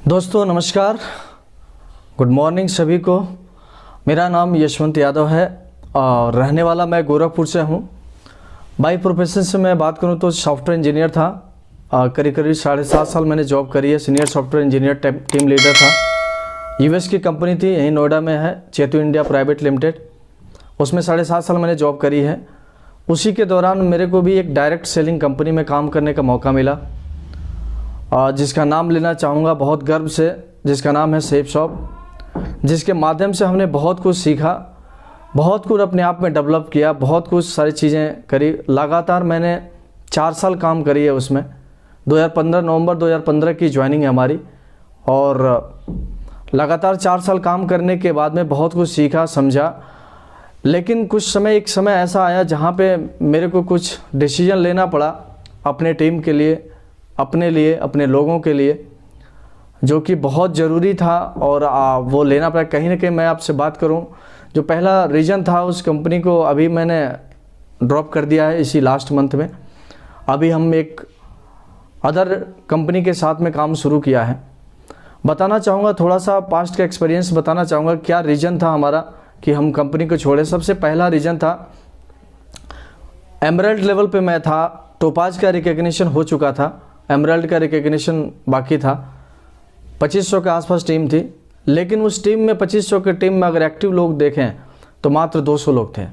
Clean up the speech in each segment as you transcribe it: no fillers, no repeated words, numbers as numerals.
दोस्तों नमस्कार, good morning सभी को। मेरा नाम यशवंत यादव है और रहने वाला मैं गोरखपुर से हूँ। बाई प्रोफेशन से मैं बात करूँ तो सॉफ्टवेयर इंजीनियर था। करीब 7.5 साल मैंने जॉब करी है। Senior software engineer team leader था। यूएस की कंपनी थी, यहीं नोएडा में है, चेतु इंडिया प्राइवेट लिमिटेड। उसमें 7.5 साल मैंने जॉब करी है। उसी के दौरान मेरे को भी एक डायरेक्ट सेलिंग कंपनी में काम करने का मौका मिला, जिसका नाम लेना चाहूँगा बहुत गर्व से, जिसका नाम है सेफ शॉप, जिसके माध्यम से हमने बहुत कुछ सीखा, बहुत कुछ अपने आप में डेवलप किया, बहुत कुछ सारी चीज़ें करी। लगातार मैंने 4 साल काम करी है उसमें। 2015 नवंबर 2015 की ज्वाइनिंग है हमारी और लगातार 4 साल काम करने के बाद में बहुत कुछ सीखा समझा। लेकिन एक समय ऐसा आया जहाँ पे मेरे को कुछ डिसीजन लेना पड़ा अपने टीम के लिए, अपने लिए, अपने लोगों के लिए, जो कि बहुत ज़रूरी था और वो लेना पड़ा। कहीं ना कहीं मैं आपसे बात करूं, जो पहला रीज़न था उस कंपनी को अभी मैंने ड्रॉप कर दिया है इसी लास्ट मंथ में। अभी हम एक अदर कंपनी के साथ में काम शुरू किया है। बताना चाहूँगा थोड़ा सा पास्ट का एक्सपीरियंस बताना चाहूँगा, क्या रीज़न था हमारा कि हम कंपनी को छोड़े। सबसे पहला रीज़न था, एमरल्ड लेवल पे मैं था, टोपाज का रिकग्निशन हो चुका था, एमरल्ड का रिकग्निशन बाकी था। 2500 के आसपास टीम थी, लेकिन उस टीम में 2500 के टीम में अगर एक्टिव लोग देखें तो मात्र 200 लोग थे।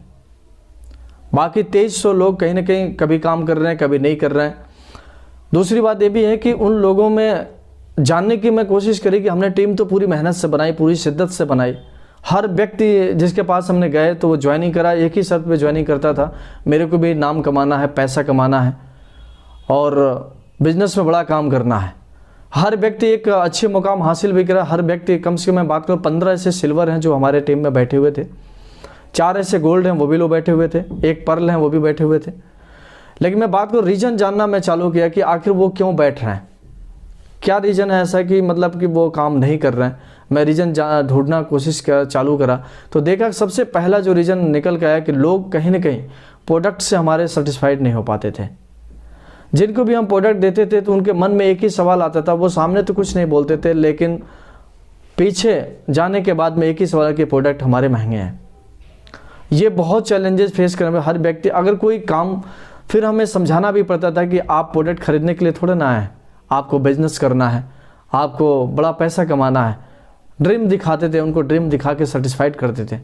बाकी 2300 लोग कहीं ना कहीं कभी काम कर रहे हैं, कभी नहीं कर रहे हैं। दूसरी बात ये भी है कि उन लोगों में जानने की मैं कोशिश करी कि हमने टीम तो पूरी मेहनत से बनाई, पूरी शिद्दत से बनाई। हर व्यक्ति जिसके पास हमने गए तो वो ज्वाइनिंग करा, एक ही शर्त पे ज्वाइनिंग करता था, मेरे को भी नाम कमाना है, पैसा कमाना है और बिजनेस में बड़ा काम करना है। हर व्यक्ति एक अच्छे मुकाम हासिल भी करा। हर व्यक्ति, कम से कम मैं बात करूँ 15 ऐसे सिल्वर हैं जो हमारे टीम में बैठे हुए थे, 4 ऐसे गोल्ड हैं वो भी लोग बैठे हुए थे, 1 पर्ल हैं वो भी बैठे हुए थे। लेकिन मैं बात करूँ रीज़न जानना मैं चालू किया कि आखिर वो क्यों बैठ रहे हैं, क्या रीज़न है ऐसा कि मतलब कि वो काम नहीं कर रहे हैं। मैं रीज़न ढूंढना कोशिश चालू करा तो देखा सबसे पहला जो रीज़न निकल के आया कि लोग कहीं ना कहीं प्रोडक्ट से हमारे सेटिस्फाइड नहीं हो पाते थे। जिनको भी हम प्रोडक्ट देते थे तो उनके मन में एक ही सवाल आता था, वो सामने तो कुछ नहीं बोलते थे, लेकिन पीछे जाने के बाद में एक ही सवाल कि प्रोडक्ट हमारे महंगे हैं। ये बहुत चैलेंजेस फेस करने में हर व्यक्ति, अगर कोई काम, फिर हमें समझाना भी पड़ता था कि आप प्रोडक्ट खरीदने के लिए थोड़ा ना आए, आपको बिजनेस करना है, आपको बड़ा पैसा कमाना है। ड्रीम दिखाते थे, उनको ड्रीम दिखा के सेटिस्फाइड करते थे।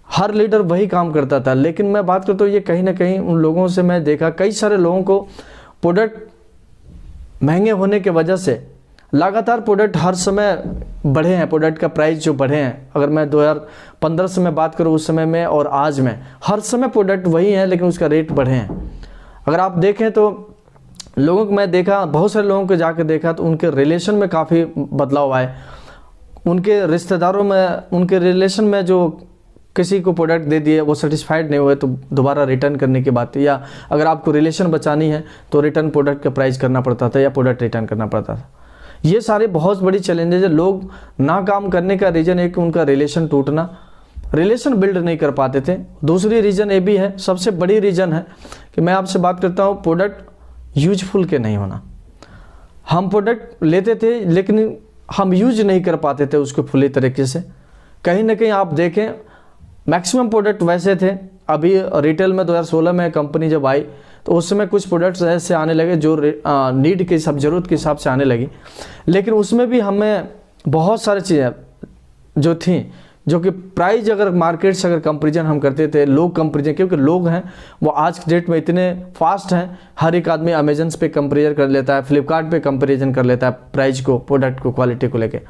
हर लीडर वही काम करता था। लेकिन मैं बात करता हूँ ये कहीं ना कहीं उन लोगों से मैं देखा, कई सारे लोगों को प्रोडक्ट महंगे होने के वजह से लगातार प्रोडक्ट हर समय बढ़े हैं, प्रोडक्ट का प्राइस जो बढ़े हैं। अगर मैं 2015 से मैं बात करूँ उस समय में और आज में, हर समय प्रोडक्ट वही हैं लेकिन उसका रेट बढ़े हैं। अगर आप देखें तो लोगों को मैं देखा, बहुत सारे लोगों को जाकर देखा तो उनके रिलेशन में काफ़ी बदलाव आए। उनके रिश्तेदारों में, उनके रिलेशन में जो किसी को प्रोडक्ट दे दिए वो सेटिस्फाइड नहीं हुए तो दोबारा रिटर्न करने की बात थी, या अगर आपको रिलेशन बचानी है तो रिटर्न प्रोडक्ट का प्राइस करना पड़ता था या प्रोडक्ट रिटर्न करना पड़ता था। ये सारे बहुत बड़ी चैलेंजेस है। लोग ना काम करने का रीज़न है कि उनका रिलेशन टूटना, रिलेशन बिल्ड नहीं कर पाते थे। दूसरी रीज़न ये भी है, सबसे बड़ी रीज़न है कि मैं आपसे बात करता हूँ प्रोडक्ट यूजफुल के नहीं होना। हम प्रोडक्ट लेते थे लेकिन हम यूज नहीं कर पाते थे उसको फुली तरीके से। कहीं ना कहीं आप देखें मैक्सिमम प्रोडक्ट वैसे थे। अभी रिटेल में 2016 में कंपनी जब आई तो उस समय कुछ प्रोडक्ट्स ऐसे आने लगे जो नीड के हिसाब, ज़रूरत के हिसाब से आने लगी। लेकिन उसमें भी हमें बहुत सारी चीज़ें जो थी, जो कि प्राइस अगर मार्केट से अगर कंपेरिजन हम करते थे, लोग कंपेरिजन, क्योंकि लोग हैं वो आज के डेट में इतने फास्ट हैं, हर एक आदमी अमेजन पे कंपेरिजन कर लेता है, फ्लिपकार्ट पे कंपेरिजन कर लेता है प्राइस को, प्रोडक्ट को, क्वालिटी को लेके।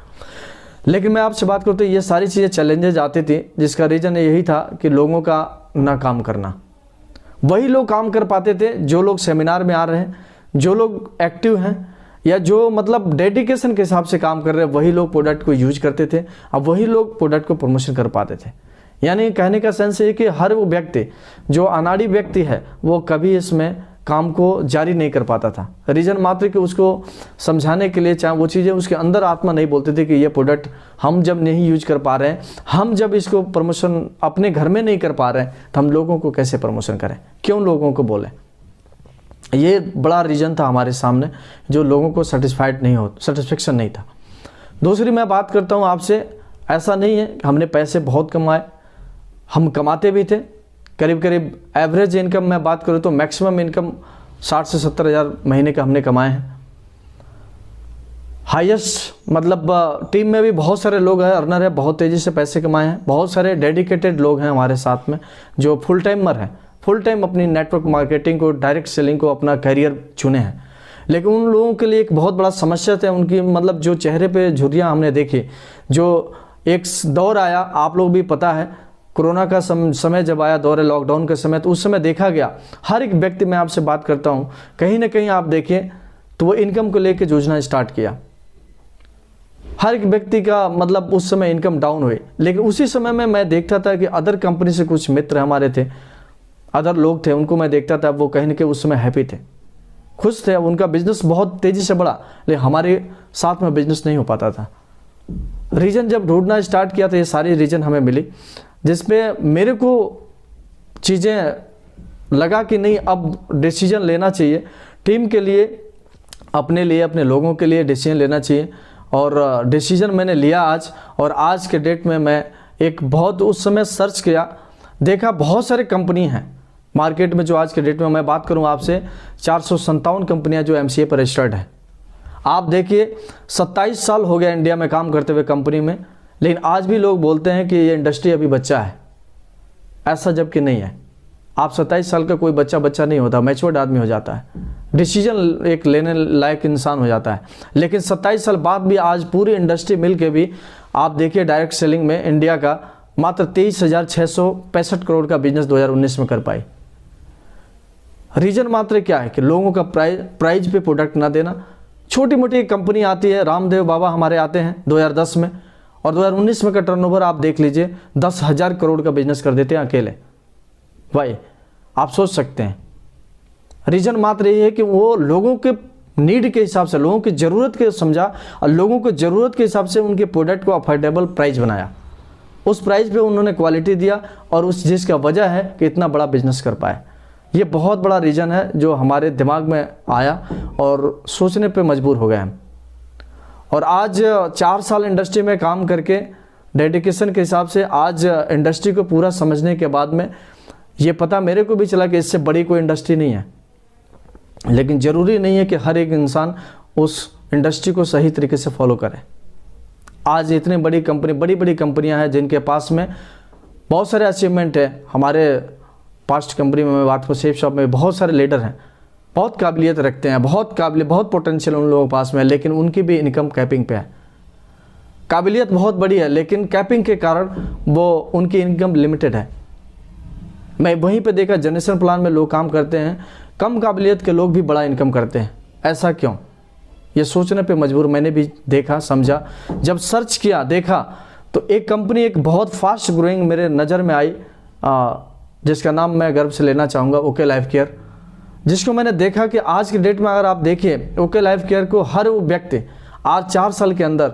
लेकिन मैं आपसे बात करता हूँ ये सारी चीज़ें चैलेंजेस आती थी, जिसका रीज़न यही था कि लोगों का ना काम करना। वही लोग काम कर पाते थे जो लोग सेमिनार में आ रहे हैं, जो लोग एक्टिव हैं या जो मतलब डेडिकेशन के हिसाब से काम कर रहे हैं, वही लोग प्रोडक्ट को यूज करते थे। अब वही लोग प्रोडक्ट को प्रमोशन कर पाते थे। यानी कहने का सेंस है कि हर वो व्यक्ति जो अनाड़ी व्यक्ति है वो कभी इसमें काम को जारी नहीं कर पाता था। रीज़न मात्र कि उसको समझाने के लिए, चाहे वो चीज़ें उसके अंदर आत्मा नहीं बोलते थे कि ये प्रोडक्ट हम जब नहीं यूज कर पा रहे हैं, हम जब इसको प्रमोशन अपने घर में नहीं कर पा रहे हैं तो हम लोगों को कैसे प्रमोशन करें, क्यों लोगों को बोलें। ये बड़ा रीज़न था हमारे सामने, जो लोगों को सेटिस्फाइड नहीं हो, सेटिस्फेक्शन नहीं था। दूसरी मैं बात करता हूँ आपसे, ऐसा नहीं है कि हमने पैसे बहुत कमाए, हम कमाते भी थे। करीब करीब एवरेज इनकम मैं बात करूँ तो मैक्सिमम इनकम 60 से 70 हज़ार महीने का हमने कमाए हैं। हाईएस्ट मतलब टीम में भी बहुत सारे लोग हैं, अर्नर है, बहुत तेज़ी से पैसे कमाए हैं। बहुत सारे डेडिकेटेड लोग हैं हमारे साथ में जो फुल टाइमर हैं, फुल टाइम अपनी नेटवर्क मार्केटिंग को, डायरेक्ट सेलिंग को अपना करियर चुने हैं। लेकिन उन लोगों के लिए एक बहुत बड़ा समस्या था, उनकी मतलब जो चेहरे पे झुर्रियाँ हमने देखी, जो एक दौर आया, आप लोग भी पता है, कोरोना का समय जब आया, दौर लॉकडाउन के समय, तो उस समय देखा गया हर एक व्यक्ति, मैं आपसे बात करता हूँ, कहीं ना कहीं आप देखिए तो वो इनकम को लेकर जूझना स्टार्ट किया। हर एक व्यक्ति का मतलब उस समय इनकम डाउन हुई। लेकिन उसी समय में मैं देखता था कि अदर कंपनी से कुछ मित्र हमारे थे, अदर लोग थे, उनको मैं देखता था, वो कहीं ना कहीं उस समय हैप्पी थे, खुश थे, उनका बिजनेस बहुत तेज़ी से बढ़ा, लेकिन हमारे साथ में बिजनेस नहीं हो पाता था। रीज़न जब ढूंढना स्टार्ट किया तो ये सारी रीज़न हमें मिली, जिसपे मेरे को चीज़ें लगा कि नहीं, अब डिसीजन लेना चाहिए टीम के लिए, अपने लिए, अपने लोगों के लिए डिसीजन लेना चाहिए। और डिसीजन मैंने लिया आज, और आज के डेट में मैं एक बहुत उस समय सर्च किया, देखा बहुत सारे कंपनी हैं मार्केट में, जो आज के डेट में मैं बात करूं आपसे 457 कंपनियां जो एमसीए पर रजिस्टर्ड है। आप देखिए 27 साल हो गया इंडिया में काम करते हुए कंपनी में, लेकिन आज भी लोग बोलते हैं कि ये इंडस्ट्री अभी बच्चा है, ऐसा जबकि नहीं है। आप 27 साल का कोई बच्चा नहीं होता, मैच्योर्ड आदमी हो जाता है, डिसीजन एक लेने लायक इंसान हो जाता है। लेकिन 27 साल बाद भी आज पूरी इंडस्ट्री मिल के भी आप देखिए डायरेक्ट सेलिंग में इंडिया का मात्र 23,665 करोड़ का बिजनेस 2019 में कर पाई। रीजन मात्र क्या है कि लोगों का प्राइज पे प्रोडक्ट ना देना। छोटी मोटी कंपनी आती है, रामदेव बाबा हमारे आते हैं 2010 में, और 2019 में का टर्नओवर आप देख लीजिए 10,000 करोड़ का बिजनेस कर देते हैं अकेले। भाई आप सोच सकते हैं, रीजन मात्र ये है कि वो लोगों के नीड के हिसाब से, लोगों की ज़रूरत के समझा, और लोगों को ज़रूरत के हिसाब से उनके प्रोडक्ट को अफोर्डेबल प्राइस बनाया। उस प्राइस पे उन्होंने क्वालिटी दिया, और उस जिसका वजह है कि इतना बड़ा बिजनेस कर पाए। ये बहुत बड़ा रीज़न है जो हमारे दिमाग में आया और सोचने पे मजबूर हो गए हम। और आज 4 साल इंडस्ट्री में काम करके डेडिकेशन के हिसाब से आज इंडस्ट्री को पूरा समझने के बाद में ये पता मेरे को भी चला कि इससे बड़ी कोई इंडस्ट्री नहीं है। लेकिन ज़रूरी नहीं है कि हर एक इंसान उस इंडस्ट्री को सही तरीके से फॉलो करे। आज इतनी बड़ी कंपनी, बड़ी बड़ी कंपनियां हैं जिनके पास में बहुत सारे अचीवमेंट है। हमारे पास्ट कंपनी में मैं बात करूँ, सेफ शॉप में बहुत सारे लीडर हैं, बहुत काबिलियत रखते हैं, बहुत पोटेंशियल उन लोगों के पास में है, लेकिन उनकी भी इनकम कैपिंग पे है। काबिलियत बहुत बड़ी है, लेकिन कैपिंग के कारण वो उनकी इनकम लिमिटेड है। मैं वहीं पे देखा जनरेशन प्लान में लोग काम करते हैं, कम काबिलियत के लोग भी बड़ा इनकम करते हैं। ऐसा क्यों? ये सोचने पे मजबूर मैंने भी देखा, समझा। जब सर्च किया, देखा तो एक कंपनी एक बहुत फास्ट ग्रोइंग मेरे नज़र में आई, जिसका नाम मैं गर्व से लेना चाहूँगा, ओके लाइफ केयर। जिसको मैंने देखा कि आज की डेट में अगर आप देखिए ओके लाइफ केयर को हर वो व्यक्ति आज 4 साल के अंदर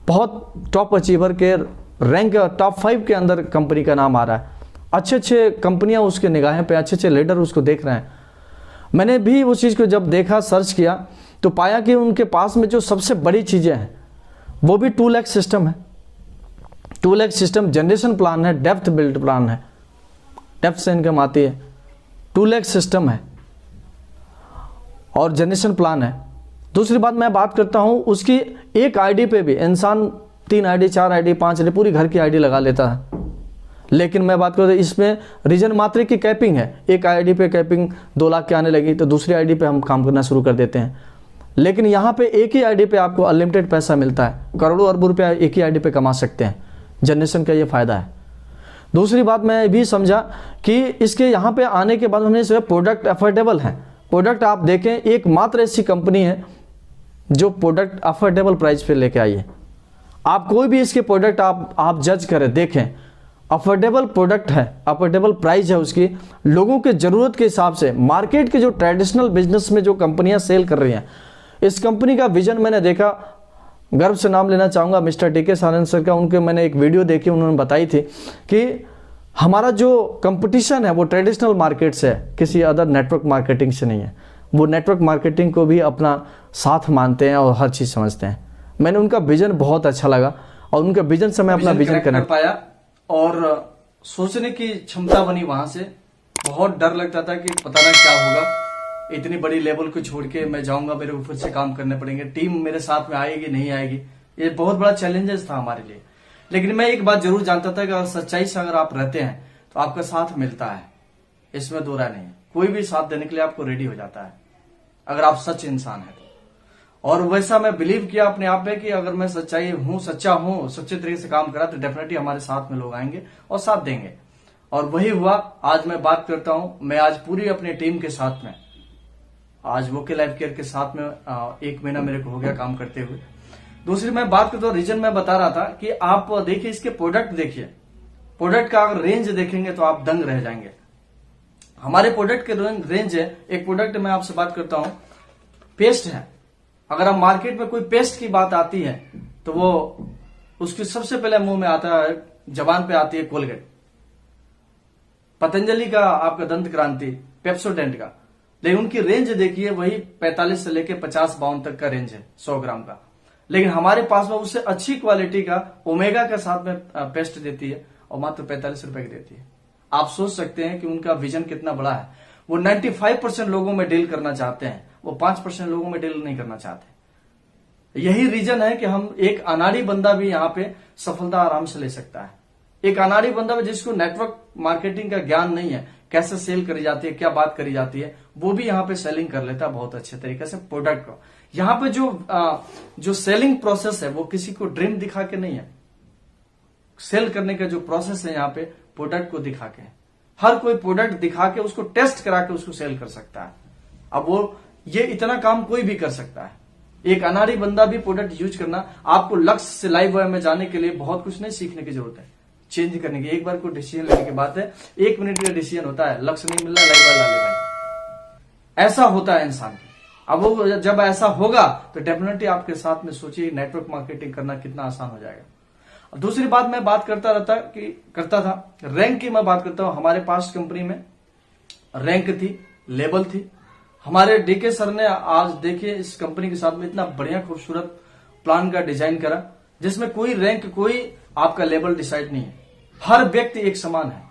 बहुत टॉप अचीवर के रैंक टॉप 5 के अंदर कंपनी का नाम आ रहा है। अच्छे कंपनियां उसके निगाहें पे, अच्छे लीडर उसको देख रहे हैं। मैंने भी उस चीज़ को जब देखा, सर्च किया, तो पाया कि उनके पास में जो सबसे बड़ी चीज़ें हैं वो भी 2 लाख सिस्टम है। 2 लाख सिस्टम, जनरेशन प्लान है, डेप्थ बिल्ड प्लान है, डेप्थ से इनकम आती है, 2 लाख सिस्टम है और जनरेशन प्लान है। दूसरी बात मैं बात करता हूँ, उसकी एक आईडी पे भी इंसान 3 आईडी, 4 आईडी, 5 आईडी, पूरी घर की आईडी लगा लेता है। लेकिन मैं बात करूँ तो इसमें रीजन मात्र की कैपिंग है। एक आईडी पे कैपिंग 2 लाख के आने लगी तो दूसरी आईडी पे हम काम करना शुरू कर देते हैं। लेकिन यहाँ पे एक ही आईडी पे आपको अनलिमिटेड पैसा मिलता है, करोड़ों अरबों रुपया एक ही आईडी पे कमा सकते हैं। जनरेशन का ये फ़ायदा है। दूसरी बात मैं भी समझा कि इसके यहाँ पे आने के बाद हमने जो प्रोडक्ट अफोर्डेबल है। प्रोडक्ट आप देखें, एकमात्र ऐसी कंपनी है जो प्रोडक्ट अफोर्डेबल प्राइस पे लेके आई है। आप कोई भी इसके प्रोडक्ट आप जज करें, देखें, अफोर्डेबल प्रोडक्ट है, अफोर्डेबल प्राइस है उसकी, लोगों के ज़रूरत के हिसाब से। मार्केट के जो ट्रेडिशनल बिजनेस में जो कंपनियां सेल कर रही हैं, इस कंपनी का विजन मैंने देखा, गर्व से नाम लेना चाहूँगा मिस्टर टीके सानंद सर का। उनके मैंने एक वीडियो देखी, उन्होंने बताई थी कि हमारा जो कंपटीशन है वो ट्रेडिशनल मार्केट से है, किसी अदर नेटवर्क मार्केटिंग से नहीं है। वो नेटवर्क मार्केटिंग को भी अपना साथ मानते हैं और हर चीज़ समझते हैं। मैंने उनका विजन बहुत अच्छा लगा और उनके विजन से मैं अपना विजन कर पाया और सोचने की क्षमता बनी। वहां से बहुत डर लगता था कि पता ना क्या होगा, इतनी बड़ी लेवल को छोड़ के मैं जाऊंगा, मेरे ऊपर से काम करने पड़ेंगे, टीम मेरे साथ में आएगी नहीं आएगी, ये बहुत बड़ा चैलेंजेस था हमारे लिए। लेकिन मैं एक बात जरूर जानता था कि अगर सच्चाई से अगर आप रहते हैं तो आपका साथ मिलता है, इसमें दो राय नहीं है। कोई भी साथ देने के लिए आपको रेडी हो जाता है अगर आप सच इंसान है तो। और वैसा मैं बिलीव किया अपने आप में कि अगर मैं सच्चा हूं, सच्चे तरीके से काम करा तो डेफिनेटली हमारे साथ में लोग आएंगे और साथ देंगे। और वही हुआ। आज मैं बात करता हूं, मैं आज पूरी अपनी टीम के साथ में, आज वोके लाइफ केयर के साथ में 1 महीना मेरे को हो गया काम करते हुए। दूसरी मैं बात करता हूं, रीजन मैं बता रहा था कि आप देखिए इसके प्रोडक्ट, देखिए प्रोडक्ट का अगर रेंज देखेंगे तो आप दंग रह जाएंगे। हमारे प्रोडक्ट के रेंज है, एक प्रोडक्ट मैं आपसे बात करता हूं, पेस्ट है। अगर आप मार्केट में कोई पेस्ट की बात आती है तो वो उसके सबसे पहले मुंह में आता है, जबान पे आती है कोलगेट, पतंजलि का आपका दंत क्रांति, पेप्सोडेंट का। लेकिन उनकी रेंज देखिए वही 45 से लेके 50-52 तक का रेंज है 100 ग्राम का। लेकिन हमारे पास में उससे अच्छी क्वालिटी का ओमेगा के साथ में पेस्ट देती है और मात्र 45 रुपए की देती है। आप सोच सकते हैं कि उनका विजन कितना बड़ा है। वो 95% लोगों में डील करना चाहते हैं, वो 5% लोगों में डील नहीं करना चाहते। यही रीजन है कि हम एक अनाड़ी बंदा भी यहाँ पे सफलता आराम से ले सकता है। एक अनाड़ी बंदा भी जिसको नेटवर्क मार्केटिंग का ज्ञान नहीं है, कैसे सेल करी जाती है, क्या बात करी जाती है, वो भी यहाँ पे सेलिंग कर लेता है बहुत अच्छे तरीके से प्रोडक्ट को। यहाँ पे जो सेलिंग प्रोसेस है वो किसी को ड्रीम दिखा के नहीं है। सेल करने का जो प्रोसेस है यहाँ पे प्रोडक्ट को दिखा के, हर कोई प्रोडक्ट दिखा के उसको टेस्ट करा के उसको सेल कर सकता है। अब वो ये इतना काम कोई भी कर सकता है। एक अनाड़ी बंदा भी प्रोडक्ट यूज करना, आपको लक्ष्य से लाइव में जाने के लिए बहुत कुछ नहीं सीखने की जरूरत है, चेंज करने की। एक बार कोई डिसीजन लेने की बात है, 1 मिनट का डिसीजन होता है, लक्ष्य नहीं मिल रहा लाइव ला ले भाई, ऐसा होता है इंसान की। अब वो जब ऐसा होगा तो डेफिनेटली आपके साथ में सोचिए नेटवर्क मार्केटिंग करना कितना आसान हो जाएगा। दूसरी बात मैं बात करता था रैंक की। मैं बात करता हूं, हमारे पास कंपनी में रैंक थी, लेबल थी। हमारे डीके सर ने आज देखिए इस कंपनी के साथ में इतना बढ़िया खूबसूरत प्लान का डिजाइन करा जिसमें कोई रैंक, कोई आपका लेवल डिसाइड नहीं है। हर व्यक्ति एक समान है,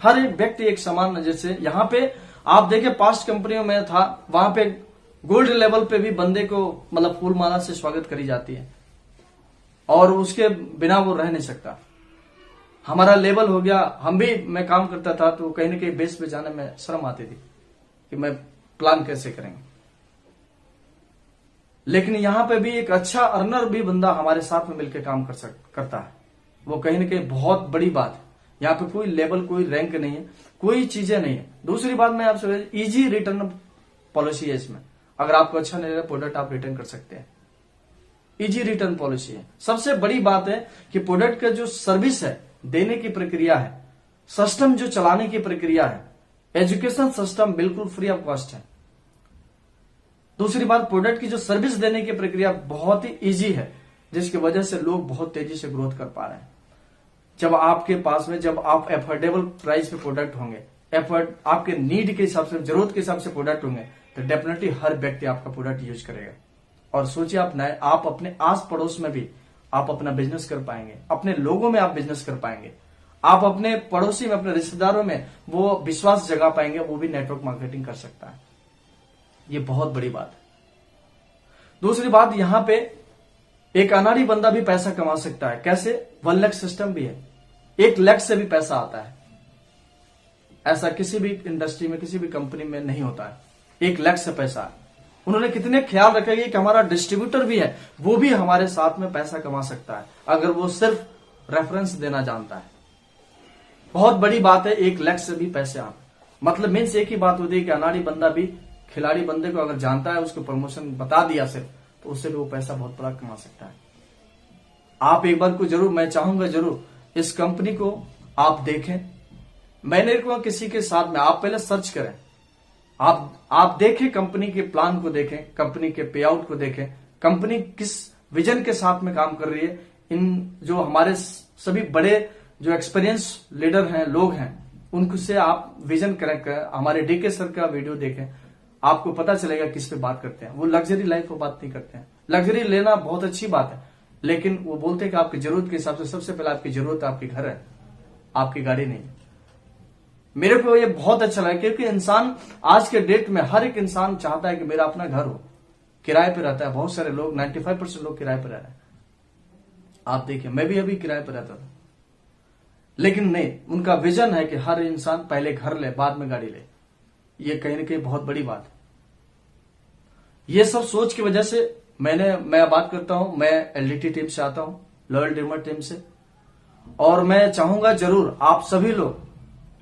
हर एक व्यक्ति एक समान है। जैसे यहाँ पे आप देखिए पास्ट कंपनियों में था, वहां पे गोल्ड लेवल पे भी बंदे को मतलब फूल माला से स्वागत करी जाती है और उसके बिना वो रह नहीं सकता। हमारा लेवल हो गया, हम भी, मैं काम करता था तो कहीं ना कहीं बेस पे जाने में शर्म आती थी कि मैं प्लान कैसे करेंगे। लेकिन यहां पे भी एक अच्छा अर्नर भी बंदा हमारे साथ में मिलकर काम करता है, वो कहीं ना कहीं बहुत बड़ी बात है। यहाँ पे कोई लेवल, कोई रैंक नहीं है, कोई चीजें नहीं है। दूसरी बात मैं आपसे, इजी रिटर्न पॉलिसी है इसमें। अगर आपको अच्छा नहीं लगा प्रोडक्ट आप रिटर्न कर सकते हैं, इजी रिटर्न पॉलिसी है। सबसे बड़ी बात है कि प्रोडक्ट का जो सर्विस है, देने की प्रक्रिया है, सिस्टम जो चलाने की प्रक्रिया है, एजुकेशन सिस्टम बिल्कुल फ्री ऑफ कॉस्ट है। दूसरी बात, प्रोडक्ट की जो सर्विस देने की प्रक्रिया बहुत ही इजी है, जिसकी वजह से लोग बहुत तेजी से ग्रोथ कर पा रहे हैं। जब आपके पास में, जब आप एफोर्डेबल प्राइस पे प्रोडक्ट होंगे, आपके नीड के हिसाब से, जरूरत के हिसाब से प्रोडक्ट होंगे, तो डेफिनेटली हर व्यक्ति आपका प्रोडक्ट यूज करेगा। और सोचिए आप अपने आस पड़ोस में भी आप अपना बिजनेस कर पाएंगे, अपने लोगों में आप बिजनेस कर पाएंगे, आप अपने पड़ोसी में, अपने रिश्तेदारों में वो विश्वास जगा पाएंगे, वो भी नेटवर्क मार्केटिंग कर सकता है। ये बहुत बड़ी बात है। दूसरी बात, यहां पे एक अनाड़ी बंदा भी पैसा कमा सकता है। कैसे? 1 लाख सिस्टम भी है, 1 लाख से भी पैसा आता है। ऐसा किसी भी इंडस्ट्री में, किसी भी कंपनी में नहीं होता है। 1 लाख से पैसा, उन्होंने कितने ख्याल रखेंगे कि हमारा डिस्ट्रीब्यूटर भी है, वो भी हमारे साथ में पैसा कमा सकता है अगर वो सिर्फ रेफरेंस देना जानता है। बहुत बड़ी बात है 1 लाख से भी पैसे आना। मतलब मीन्स एक ही बात होती है कि अनाड़ी बंदा भी खिलाड़ी बंदे को अगर जानता है, उसको प्रमोशन बता दिया सिर्फ, तो उससे भी वो पैसा बहुत बड़ा कमा सकता है। आप एक बार को जरूर, मैं चाहूंगा जरूर इस कंपनी को आप देखें। मैंने को किसी के साथ में, आप पहले सर्च करें, आप देखें, कंपनी के प्लान को देखें, कंपनी के पे आउट को देखें, कंपनी किस विजन के साथ में काम कर रही है। इन जो हमारे सभी बड़े जो एक्सपीरियंस लीडर हैं, लोग हैं, उनसे आप विजन कनेक्ट करें। हमारे डीके सर का वीडियो देखें, आपको पता चलेगा किस पे बात करते हैं। वो लग्जरी लाइफ पर बात नहीं करते हैं, लग्जरी लेना बहुत अच्छी बात है, लेकिन वो बोलते हैं कि आपकी जरूरत के हिसाब से सबसे पहले आपकी जरूरत आपकी घर है, आपकी गाड़ी नहीं। मेरे को ये बहुत अच्छा लगा, क्योंकि इंसान आज के डेट में हर एक इंसान चाहता है कि मेरा अपना घर हो। किराए पे रहता है, बहुत सारे लोग 95% लोग किराए पे रह रहे हैं। आप देखिए, मैं भी अभी किराए पे रहता था, लेकिन नहीं, उनका विजन है कि हर इंसान पहले घर ले बाद में गाड़ी ले। ये कहीं ना कहीं बहुत बड़ी बात है। ये सब सोच की वजह से मैं बात करता हूं, मैं एलडीटी टीम से आता हूं, लॉयल ड्रीमर टीम से, और मैं चाहूंगा जरूर आप सभी लोग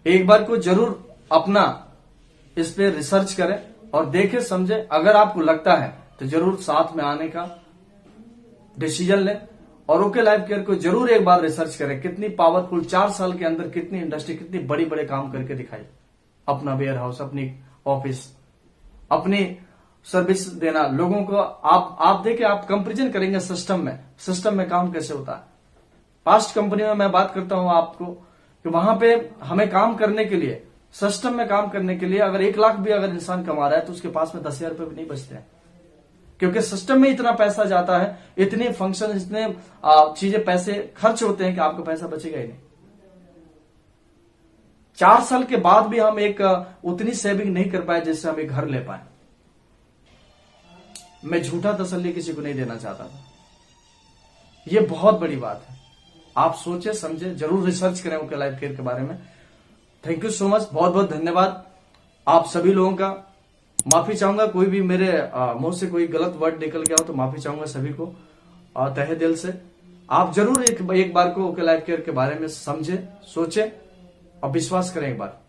एक बार को जरूर अपना इस पे रिसर्च करें और देखें समझे। अगर आपको लगता है तो जरूर साथ में आने का डिसीजन लें, और ओके लाइफ केयर को जरूर एक बार रिसर्च करें। कितनी पावरफुल, 4 साल के अंदर कितनी इंडस्ट्री, कितनी बड़ी बड़े काम करके दिखाई। अपना वेयर हाउस, अपनी ऑफिस, अपनी सर्विस देना लोगों को। आप देखिए, आप कंपेरिजन करेंगे सिस्टम में काम कैसे होता है। पास्ट कंपनी में मैं बात करता हूं आपको कि वहां पे हमें काम करने के लिए, सिस्टम में काम करने के लिए अगर 1 लाख भी अगर इंसान कमा रहा है तो उसके पास में 10,000 रुपए भी नहीं बचते हैं, क्योंकि सिस्टम में इतना पैसा जाता है, इतने फंक्शन, इतने चीजें, पैसे खर्च होते हैं कि आपका पैसा बचेगा ही नहीं। 4 साल के बाद भी हम एक उतनी सेविंग नहीं कर पाए जिससे हम एक घर ले पाए। मैं झूठा तसल्ली किसी को नहीं देना चाहता था। ये बहुत बड़ी बात है। आप सोचे समझे, जरूर रिसर्च करें ओके लाइफ केयर के बारे में। थैंक यू सो मच, बहुत बहुत धन्यवाद आप सभी लोगों का। माफी चाहूंगा कोई भी मेरे मुंह से कोई गलत वर्ड निकल गया हो तो माफी चाहूंगा सभी को तहे दिल से। आप जरूर एक बार को ओके लाइफ केयर के बारे में समझे, सोचे और विश्वास करें एक बार।